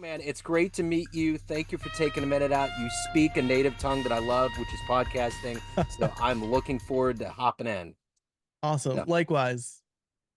Man, it's great to meet you. Thank you for taking a minute out. You speak a native tongue that I love, which is podcasting. So I'm looking forward to hopping in. Awesome. So, Likewise.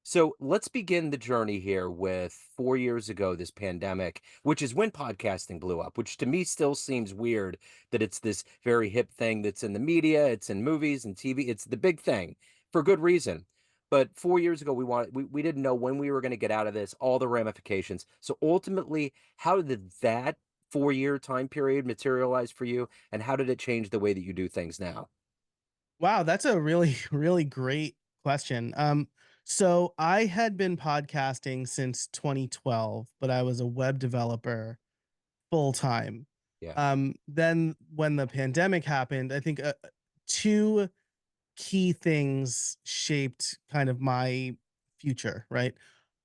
so let's begin the journey here with 4 years ago, this pandemic, which is when podcasting blew up, which to me still seems weird that it's this very hip thing that's in the media, it's in movies and TV. It's the big thing for good reason. But 4 years ago, we didn't know when we were going to get out of this, all the ramifications. So ultimately, how did that 4 year time period materialize for you, and how did it change the way that you do things now? Wow, that's a really, really great question. So I had been podcasting since 2012, but I was a web developer full time. Yeah. Then when the pandemic happened, I think two key things shaped kind of my future, right?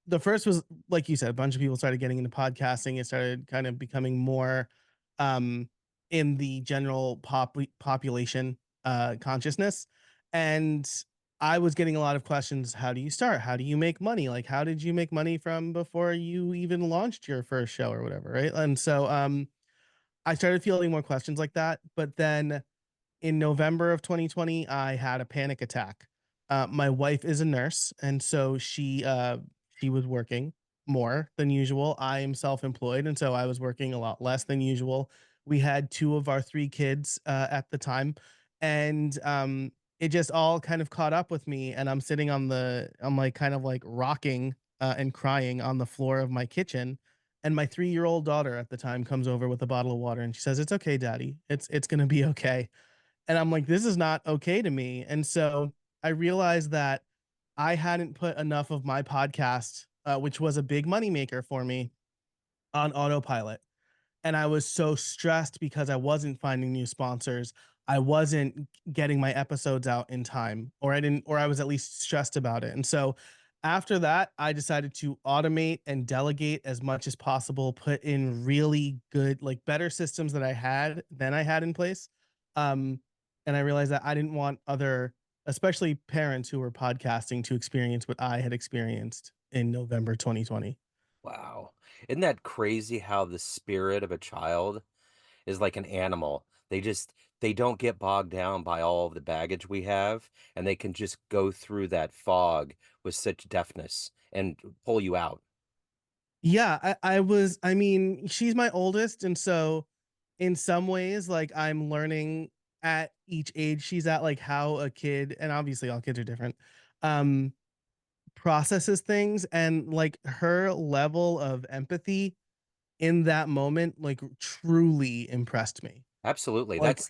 The first was, like you said, a bunch of people started getting into podcasting. It started kind of becoming more um, in the general population consciousness. And I was getting a lot of questions. How do you start? How do you make money? Like, how did you make money from before you even launched your first show or whatever? Right. And so I started fielding more questions like that. But then in November of 2020, I had a panic attack. My wife is a nurse, and so she was working more than usual. I am self-employed, and so I was working a lot less than usual. We had two of our three kids at the time, and it just all kind of caught up with me. And I'm like kind of like rocking and crying on the floor of my kitchen. And my 3-year-old daughter at the time comes over with a bottle of water, and she says, "It's okay, Daddy. It's gonna be okay." And I'm like, this is not okay to me. And so I realized that I hadn't put enough of my podcast, which was a big moneymaker for me, on autopilot. And I was so stressed because I wasn't finding new sponsors. I wasn't getting my episodes out in time, or I was at least stressed about it. And so after that, I decided to automate and delegate as much as possible, put in really good, like better systems that I had in place. Um, and I realized that I didn't want other, especially parents who were podcasting, to experience what I had experienced in November 2020. Wow. Isn't that crazy how the spirit of a child is like an animal? They don't get bogged down by all of the baggage we have, and they can just go through that fog with such deftness and pull you out. Yeah, I mean, she's my oldest. And so in some ways, like I'm learning at each age she's at, like how a kid, and obviously all kids are different, um, processes things. And like her level of empathy in that moment, like truly impressed me. Absolutely. Like,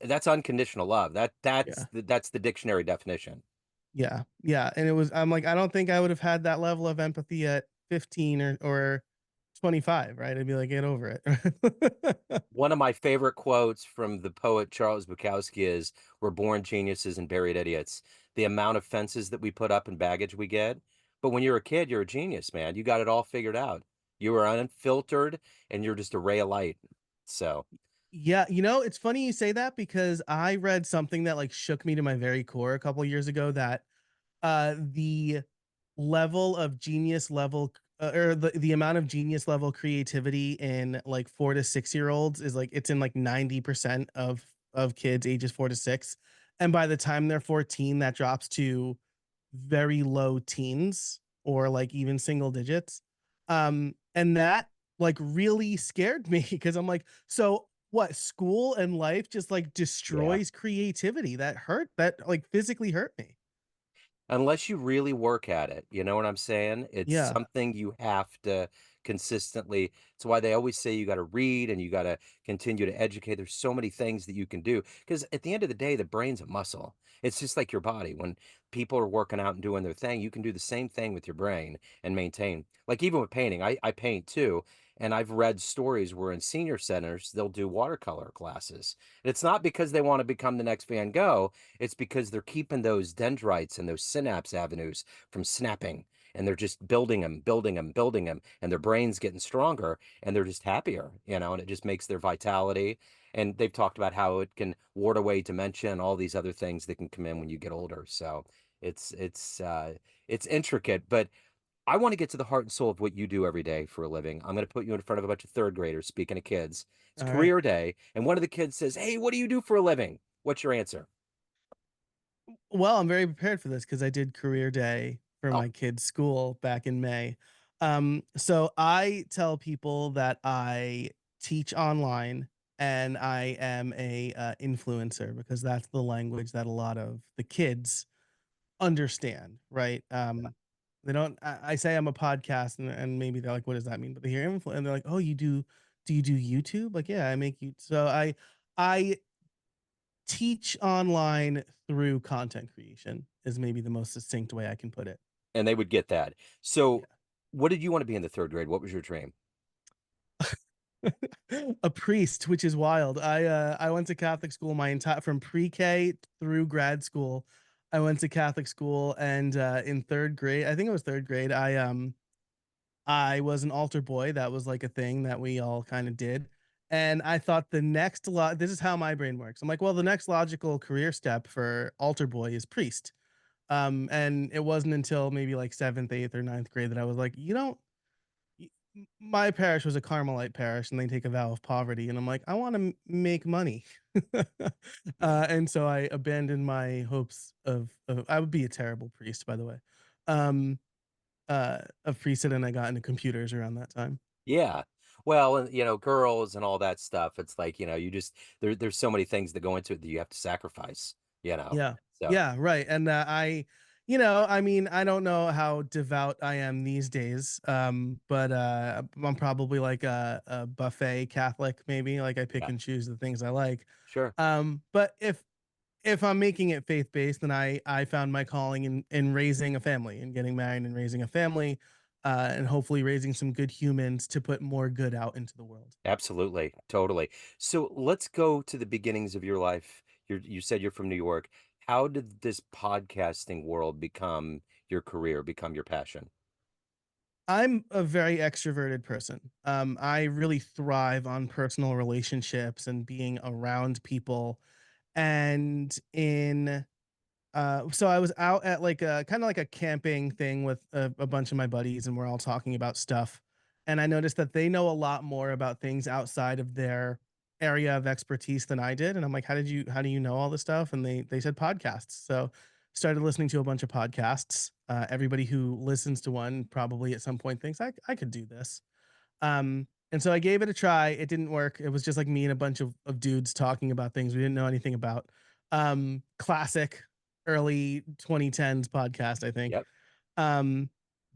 That's unconditional love. yeah. That's the dictionary definition. Yeah. Yeah. And I'm like, I don't think I would have had that level of empathy at 15 or 25, right? I'd be like, get over it. One of my favorite quotes from the poet Charles Bukowski is, "We're born geniuses and buried idiots." The amount of fences that we put up and baggage we get. But when you're a kid, you're a genius, man. You got it all figured out. You are unfiltered and you're just a ray of light. So, Yeah, it's funny you say that because I read something that like shook me to my very core a couple years ago, that the level of genius level or the amount of genius level creativity in like 4 to 6 year olds is like it's in like 90% of kids ages 4 to 6. And by the time they're 14, that drops to very low teens or like even single digits. And that like really scared me because I'm like, so what, school and life just like yeah. destroys creativity? That like physically hurt me. Unless you really work at it, you know what I'm saying? It's Yeah. something you have to consistently. It's why they always say you got to read and you got to continue to educate. There's so many things that you can do because at the end of the day, the brain's a muscle. It's just like your body. When people are working out and doing their thing, you can do the same thing with your brain and maintain. Like even with painting, I paint too. And I've read stories where in senior centers, they'll do watercolor classes. And it's not because they want to become the next Van Gogh. It's because they're keeping those dendrites and those synapse avenues from snapping. And they're just building them, building them, building them. And their brain's getting stronger and they're just happier, and it just makes their vitality. And they've talked about how it can ward away dementia and all these other things that can come in when you get older. So it's it's uh it's intricate, but I want to get to the heart and soul of what you do every day for a living. I'm going to put you in front of a bunch of third graders. Speaking of kids, it's All right. career day, and one of the kids says, "Hey, what do you do for a living?" What's your answer? Well, I'm very prepared for this because I did career day for Oh, my kids' school back in May. So I tell people that I teach online and I am a influencer because that's the language that a lot of the kids understand, right? They don't. I say I'm a podcast, and maybe they're like, "What does that mean?" But they hear influ, and they're like, "Oh, you do? Do you do YouTube?" Like, yeah, I make you. So I teach online through content creation is maybe the most succinct way I can put it. and they would get that. So, Yeah. what did you want to be in the third grade? What was your dream? A priest, which is wild. I went to Catholic school my entire from pre-K through grad school. I went to Catholic school and in 3rd grade, I think it was 3rd grade, I was an altar boy. That was like a thing that we all kind of did. And I thought the next this is how my brain works. I'm like, well, the next logical career step for altar boy is priest. And it wasn't until maybe like 7th, 8th, or 9th grade that I was like, you don't. My parish was a Carmelite parish, and they take a vow of poverty. And I'm like, I want to make money, and so I abandoned my hopes of. I would be a terrible priest, by the way, um, of priesthood, and I got into computers around that time. Yeah. Well, and girls and all that stuff. It's like, you just there's so many things that go into it that you have to sacrifice, you know. Yeah. So, Yeah, right, and, I mean, I don't know how devout I am these days, but, I'm probably like a buffet Catholic maybe, like, I pick yeah, and choose the things I like, sure. but if I'm making it faith-based, then I found my calling in raising a family and getting married and raising a family, and hopefully raising some good humans to put more good out into the world. Absolutely. Totally. So, let's go to the beginnings of your life. You said you're from New York. How did this podcasting world become your career, become your passion? I'm a very extroverted person. I really thrive on personal relationships and being around people. And in so I was out at like a kind of like a camping thing with a bunch of my buddies, and we're all talking about stuff. And I noticed that they know a lot more about things outside of their area of expertise than I did. And I'm like, how do you know all this stuff? And they said podcasts. So started listening to a bunch of podcasts. Everybody who listens to one probably at some point thinks I could do this. And so I gave it a try. It didn't work. It was just like me and a bunch of dudes talking about things we didn't know anything about. Classic early 2010s podcast, I think. Yep. Um,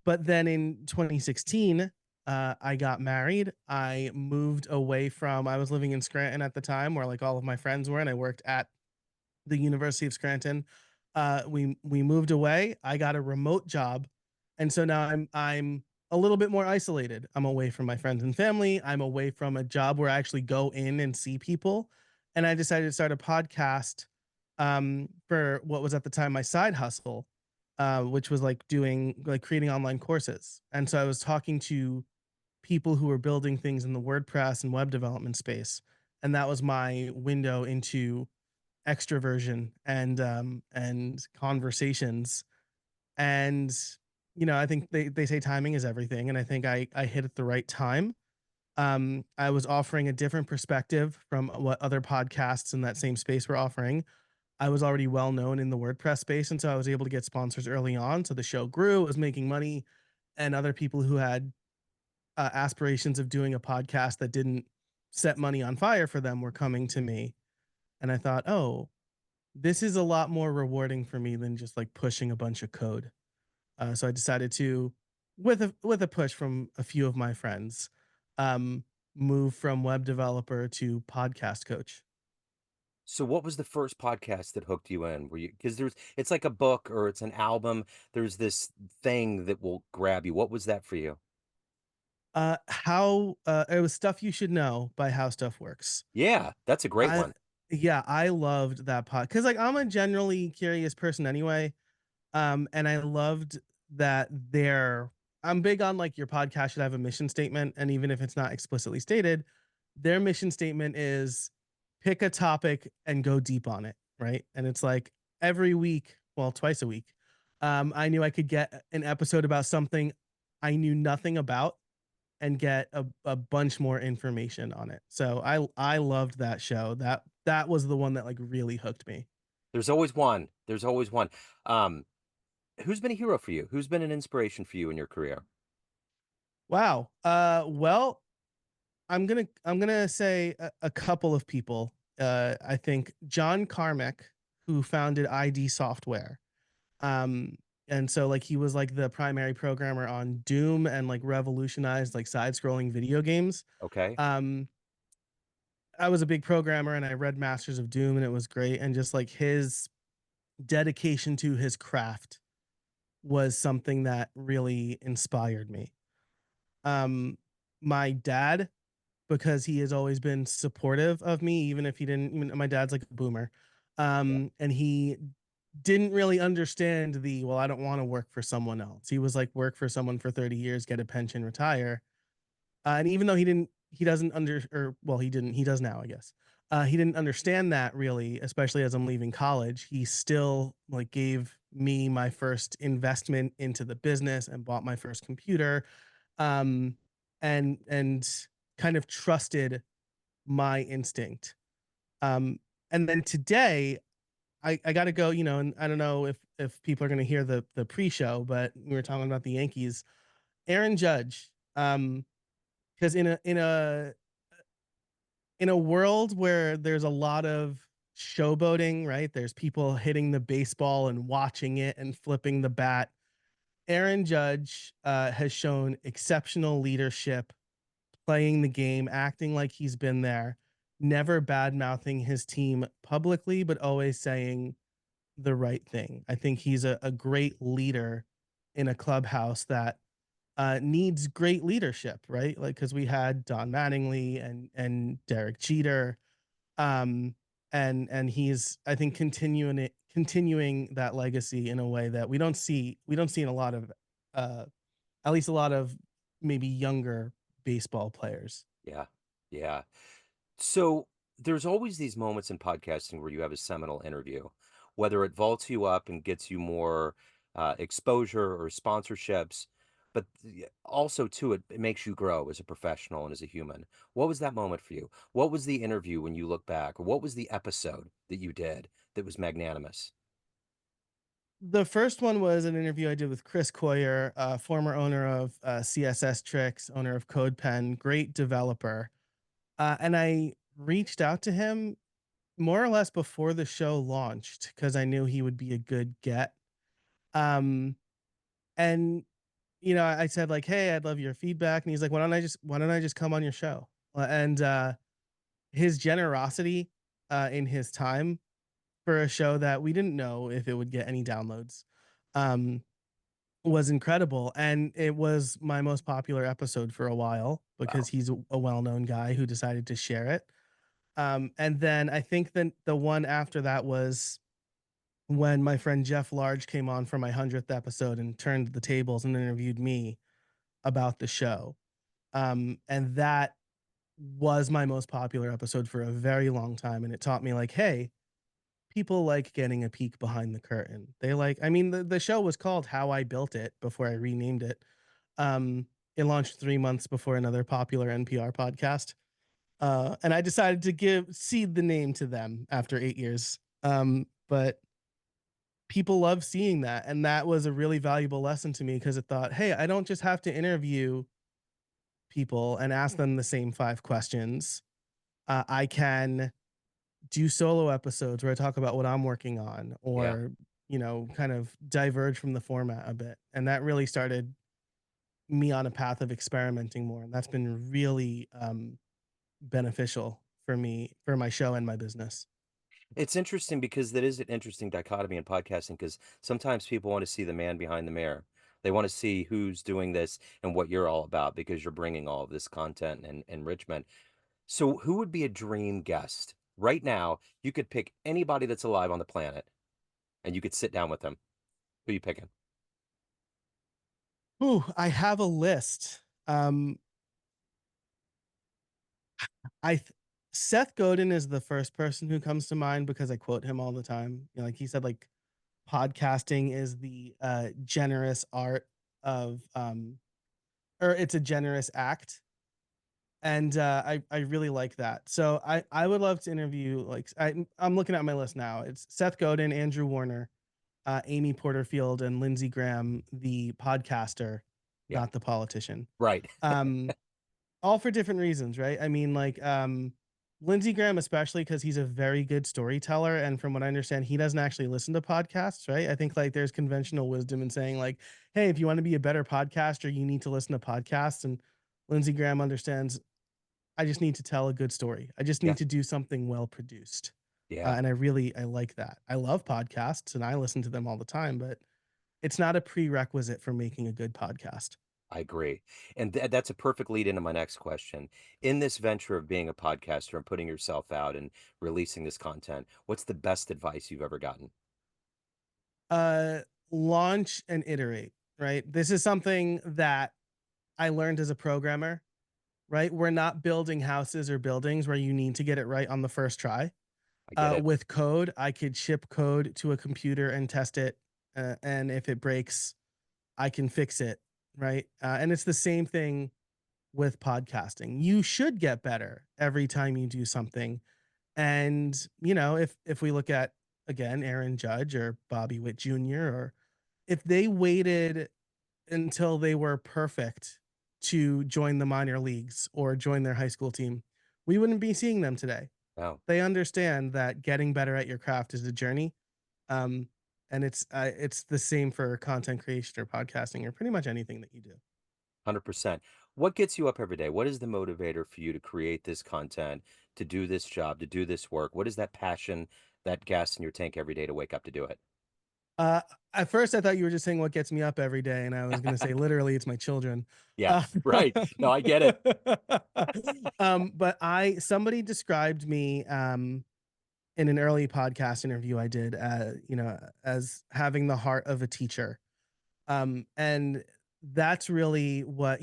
but then in 2016, I got married. I moved away from, I was living in Scranton at the time where like all of my friends were, and I worked at the University of Scranton. We moved away. I got a remote job, and so now I'm a little bit more isolated. I'm away from my friends and family. I'm away from a job where I actually go in and see people, and I decided to start a podcast for what was at the time my side hustle, which was like doing like creating online courses. And so I was talking to people who were building things in the WordPress and web development space, and that was my window into extroversion and conversations. And I think they say timing is everything, and I think I hit at the right time. I was offering a different perspective from what other podcasts in that same space were offering. I was already well known in the WordPress space, and so I was able to get sponsors early on. So the show grew, it was making money, and other people who had aspirations of doing a podcast that didn't set money on fire for them were coming to me. And I thought, oh, this is a lot more rewarding for me than just like pushing a bunch of code. So I decided to, with a push from a few of my friends, um, move from web developer to podcast coach. So what was the first podcast that hooked you in? Were you because it's like a book or it's an album. There's this thing that will grab you. What was that for you? How It was Stuff You Should Know by How Stuff Works. Yeah, that's a great I one. Yeah, I loved that pod because like I'm a generally curious person anyway. And I loved that I'm big on like your podcast should have a mission statement. And even if it's not explicitly stated, their mission statement is pick a topic and go deep on it. Right. And it's like every week, well, twice a week, I knew I could get an episode about something I knew nothing about and get a bunch more information on it. So I loved that show. That was the one that like really hooked me. There's always one. There's always one. Um, who's been a hero for you? Who's been an inspiration for you in your career? Wow. Well, I'm gonna say a couple of people. I think John Carmack, who founded ID Software. Um, and so like he was like the primary programmer on Doom and like revolutionized like side-scrolling video games. Okay. Um, I was a big programmer and I read Masters of Doom and it was great. And just like his dedication to his craft was something that really inspired me. Um, my dad, because he has always been supportive of me, even if he didn't. Even my dad's like a boomer, Yeah. and he didn't really understand the well. I don't want to work for someone else. He was like, work for someone for 30 years, get a pension, retire. And even though he doesn't under or well, he didn't. He does now, I guess. He didn't understand that really, especially as I'm leaving college. He still like gave me my first investment into the business and bought my first computer, um, and kind of trusted my instinct. Um, and then today, I got to go. And I don't know if people are going to hear the pre-show, but we were talking about the Yankees. Aaron Judge, because in a world where there's a lot of showboating, right? There's people hitting the baseball and watching it and flipping the bat. Aaron Judge has shown exceptional leadership, playing the game, acting like he's been there, never bad mouthing his team publicly, but always saying the right thing. I think he's a great leader in a clubhouse that needs great leadership, right? Like because we had Don Mattingly and Derek Jeter, um, and he's I think continuing that legacy in a way that we don't see in a lot of uh, at least a lot of maybe younger baseball players. Yeah. Yeah. So there's always these moments in podcasting where you have a seminal interview, whether it vaults you up and gets you more exposure or sponsorships, but also too, it makes you grow as a professional and as a human. What was that moment for you? What was the interview when you look back, or what was the episode that you did that was magnanimous? The first one was an interview I did with Chris Coyer, former owner of CSS Tricks, owner of CodePen, great developer. And I reached out to him more or less before the show launched because I knew he would be a good get. Um, and I said like, "Hey, I'd love your feedback," and he's like, "Why don't I just come on your show?" And his generosity in his time for a show that we didn't know if it would get any downloads. Um, was incredible, and it was my most popular episode for a while because Wow. he's a well-known guy who decided to share it. And then I think that the one after that was when my friend Jeff Large came on for my 100th episode and turned the tables and interviewed me about the show. And that was my most popular episode for a very long time, and it taught me like, hey, people like getting a peek behind the curtain. They like I mean, the show was called How I Built It before I renamed it. Um, it launched 3 months before another popular NPR podcast, and I decided to give seed the name to them after 8 years. But people love seeing that, and that was a really valuable lesson to me because it thought, "Hey, I don't just have to interview people and ask them the same 5 questions. I can do solo episodes where I talk about what I'm working on Yeah. or, kind of diverge from the format a bit." And that really started me on a path of experimenting more. And that's been really beneficial for me, for my show and my business. It's interesting because that is an interesting dichotomy in podcasting because sometimes people want to see the man behind the mirror. They want to see who's doing this and what you're all about because you're bringing all of this content and enrichment. So, who would be a dream guest? Right now, you could pick anybody that's alive on the planet and you could sit down with them. Who you picking? Ooh, I have a list. I th- Seth Godin is the first person who comes to mind because I quote him all the time. Like he said, like podcasting is the generous art of or it's a generous act, and I really like that. So I would love to interview like I'm looking at my list now. It's Seth Godin, Andrew Warner, Amy Porterfield, and Lindsey Graham, the podcaster, Yeah. not the politician. Right. Um, all for different reasons, right? I mean, like, Lindsey Graham, especially because he's a very good storyteller, and from what I understand, he doesn't actually listen to podcasts, right? I think like there's conventional wisdom in saying like, "Hey, if you want to be a better podcaster, you need to listen to podcasts." And Lindsey Graham understands. I just need to tell a good story. I just Yeah. need to do something well produced, Yeah. and I like that. I love podcasts and I listen to them all the time, but it's not a prerequisite for making a good podcast. I agree. And that's a perfect lead into my next question. In this venture of being a podcaster and putting yourself out and releasing this content, what's the best advice you've ever gotten? Uh, Launch and iterate, right? This is something that I learned as a programmer, right? We're not building houses or buildings where you need to get it right on the first try. I get it. With code, I could ship code to a computer and test it, and if it breaks, I can fix it, right? And it's the same thing with podcasting. You should get better every time you do something. And, if we look at again Aaron Judge or Bobby Witt Jr., or if they waited until they were perfect to join the minor leagues or join their high school team, we wouldn't be seeing them today. Wow. They understand that getting better at your craft is a journey. Um, and it's the same for content creation or podcasting or pretty much anything that you do. 100%. What gets you up every day? What is the motivator for you to create this content, to do this job, to do this work? What is that passion, that gas in your tank every day to wake up to do it? Uh, at first, I thought you were just saying what gets me up every day, and I was going to say literally, it's my children. Yeah, Uh, right. No, I get it. but I somebody described me in an early podcast interview I did, as having the heart of a teacher, and that's really what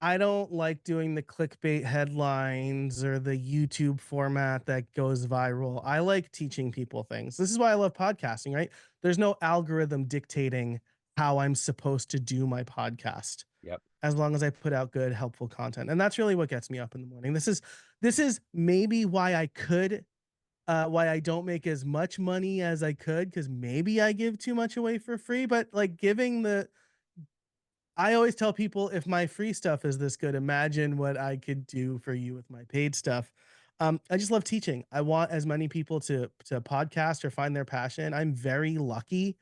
I don't like doing the clickbait headlines or the YouTube format that goes viral. I like teaching people things. This is why I love podcasting, right? There's no algorithm dictating how I'm supposed to do my podcast Yep. as long as I put out good, helpful content. And that's really what gets me up in the morning. This is maybe why I don't make as much money as I could, because maybe I give too much away for free. But like giving the I always tell people, if my free stuff is this good, imagine what I could do for you with my paid stuff. I just love teaching. I want as many people to podcast or find their passion. I'm very lucky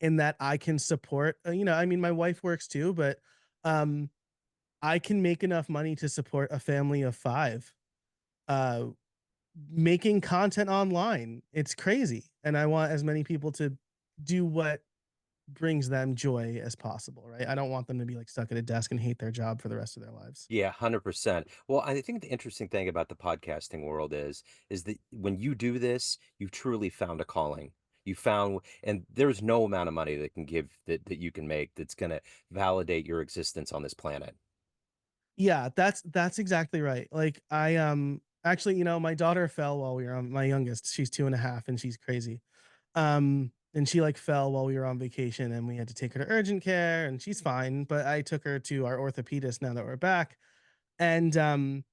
in that I can support. I mean, my wife works too, but um, I can make enough money to support a family of five. Uh, Making content online, it's crazy, and I want as many people to do what brings them joy as possible, right? I don't want them to be, like, stuck at a desk and hate their job for the rest of their lives. Yeah, 100%. Well, I think the interesting thing about the podcasting world is that when you do this, you've truly found a calling. You found and there's no amount of money that can give that you can make that's gonna validate your existence on this planet. Yeah, that's exactly right. Like, actually, my daughter fell while we were on my youngest, she's 2.5, and she's crazy. And she, like, fell while we were on vacation, and we had to take her to urgent care, and she's fine, but I took her to our orthopedist now that we're back, and,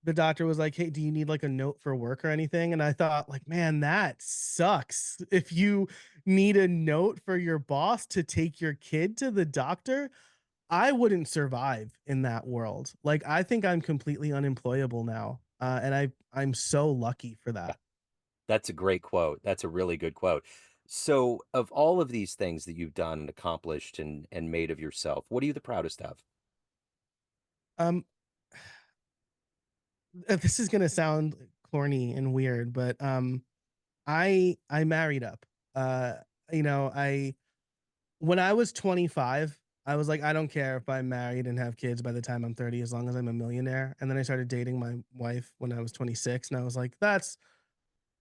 the doctor was like, "Hey, do you need like a note for work or anything?" And I thought, like, man, that sucks. If you need a note for your boss to take your kid to the doctor, I wouldn't survive in that world. Like, I think I'm completely unemployable now. And I'm so lucky for Yeah, that. that's a great quote. That's a really good quote. So, of all of these things that you've done and accomplished and made of yourself, what are you the proudest of? Um, this is gonna sound corny and weird, but I married up. Uh, I When I was 25, I was like, I don't care if I'm married and have kids by the time I'm 30, as long as I'm a millionaire. And then I started dating my wife when I was 26, and I was like, that's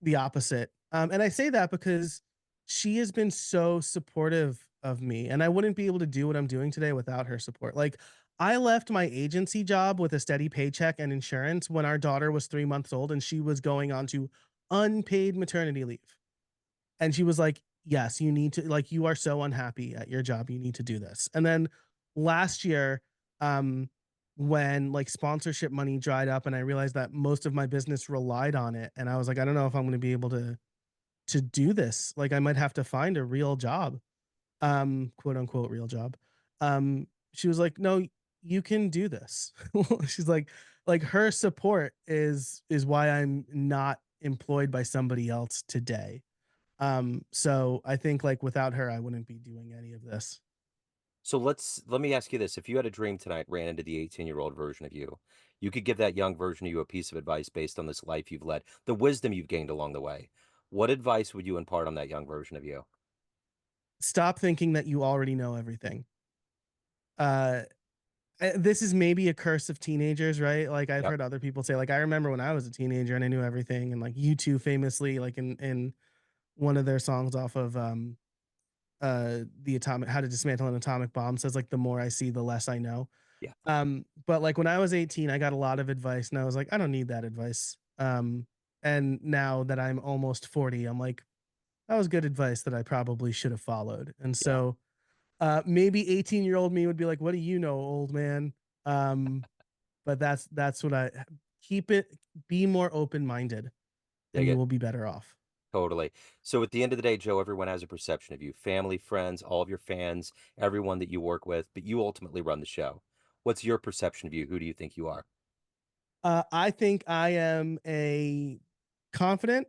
the opposite. And I say that because she has been so supportive of me, and I wouldn't be able to do what I'm doing today without her support. Like, I left my agency job with a steady paycheck and insurance when our daughter was 3 months old and she was going on to unpaid maternity leave. And she was like, "Yes, you need to, like, you are so unhappy at your job, you need to do this." And then last year, um, when like sponsorship money dried up and I realized that most of my business relied on it, and I was like, I don't know if I'm going to be able to do this. Like I might have to find a real job, quote unquote real job. She was like, "No, you can do this." She's like her support is why I'm not employed by somebody else today. So I think like without her, I wouldn't be doing any of this. So let me ask you this. If you had a dream tonight, ran into the 18-year-old version of you could give that young version of you a piece of advice based on this life you've led, the wisdom you've gained along the way. What advice would you impart on that young version of you? Stop thinking that you already know everything. Uh, this is maybe a curse of teenagers, right? Like I've Yep. heard other people say, like I remember when I was a teenager and I knew everything, and like you two famously, like in one of their songs off of the atomic how to dismantle an atomic bomb says like the more I see, the less I know. Yeah. But like when I was 18, I got a lot of advice, and I was like, I don't need that advice. And now that I'm almost 40, I'm like, that was good advice that I probably should have followed. And Yeah. so maybe 18-year-old me would be like, what do you know, old man? Um, but that's what I keep it be more open-minded and Dig you it. will be better off. Totally. So at the end of the day, Joe, everyone has a perception of you, family, friends, all of your fans, everyone that you work with, but you ultimately run the show. What's your perception of you? Who do you think you are? I think I am a confident,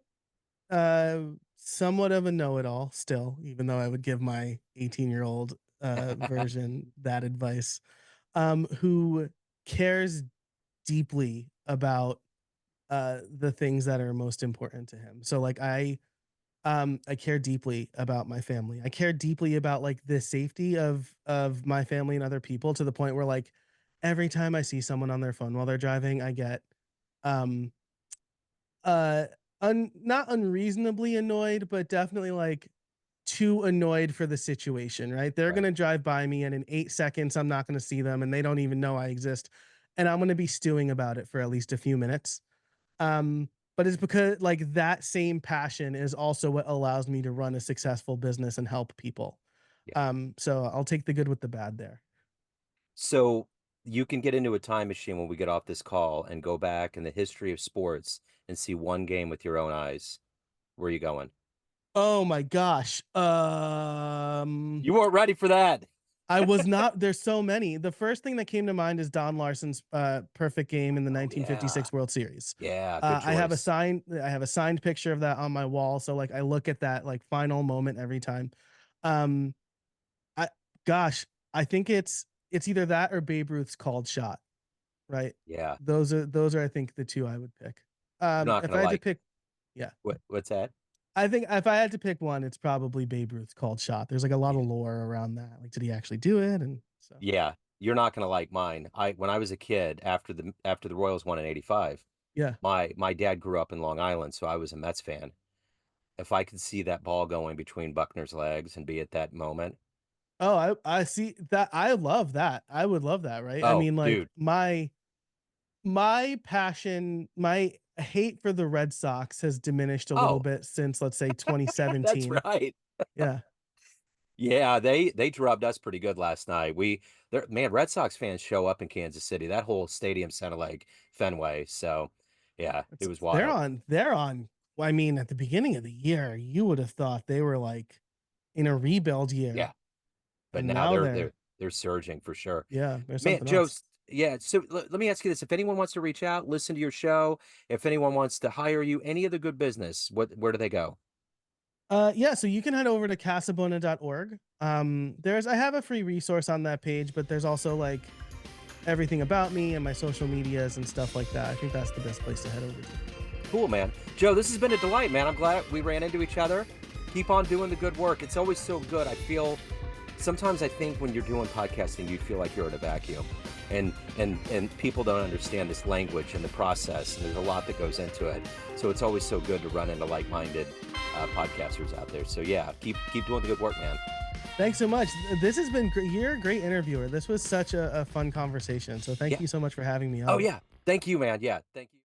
uh, somewhat of a know-it-all still, even though I would give my 18-year-old version that advice, who cares deeply about the things that are most important to him. So like I care deeply about my family. I care deeply about like the safety of my family and other people to the point where like every time I see someone on their phone while they're driving, I get um uh not unreasonably annoyed, but definitely like too annoyed for the situation, right? They're Right. gonna drive by me and in 8 seconds I'm not gonna see them and they don't even know I exist. And I'm gonna be stewing about it for at least a few minutes. But it's because like that same passion is also what allows me to run a successful business and help people. Yeah. So I'll take the good with the bad there. So you can get into a time machine when we get off this call and go back in the history of sports and see one game with your own eyes. Where are you going? Oh my gosh. You weren't ready for that. I was not there's so many. The first thing that came to mind is Don Larson's perfect game in the Oh, yeah. 1956 World Series. Yeah, good choice. I have a signed picture of that on my wall. So like I look at that like final moment every time. Um I gosh, I think it's either that or Babe Ruth's called shot, right? Yeah. Those are I think the two I would pick. You're not If gonna I had to like pick, yeah, what's that? I think if I had to pick one, it's probably Babe Ruth's called shot. There's like a lot Yeah. of lore around that. Like, did he actually do it? And so, Yeah. You're not gonna like mine. I when I was a kid, after the Royals won in '85, yeah. my dad grew up in Long Island, so I was a Mets fan. If I could see that ball going between Buckner's legs and be at that moment, Oh, I see that. I love that. I would love that, right? I oh, mean, like dude. my passion, my hate for the Red Sox has diminished a little Oh, bit since let's say that's 2017. right. Yeah. Yeah, they drubbed us pretty good last night. There man, Red Sox fans show up in Kansas City. That whole stadium sounded like Fenway. So, yeah, it It's was wild. they're on well, I mean, at the beginning of the year, you would have thought they were like in a rebuild year, Yeah, but and now now they're surging for sure. yeah, they're Man, something Joe, else. yeah, so let me ask you this. If anyone wants to reach out, listen to your show, if anyone wants to hire you, any of the good business, where do they go? Yeah, so you can head over to casabona.org. There's I have a free resource on that page, but there's also like everything about me and my social medias and stuff like that. I think that's the best place to head over to. Cool, man. Joe, this has been a delight, man. I'm glad we ran into each other. Keep on doing the good work. It's always so good. I feel sometimes I think when you're doing podcasting, you feel like you're in a vacuum, and people don't understand this language and the process, and there's a lot that goes into it. So it's always so good to run into like-minded podcasters out there. So yeah, keep doing the good work, man. Thanks so much. This has been great. You're a great interviewer. This was such a fun conversation. So thank Yeah. you so much for having me Oh on. yeah. Thank you, man. Yeah. Thank you.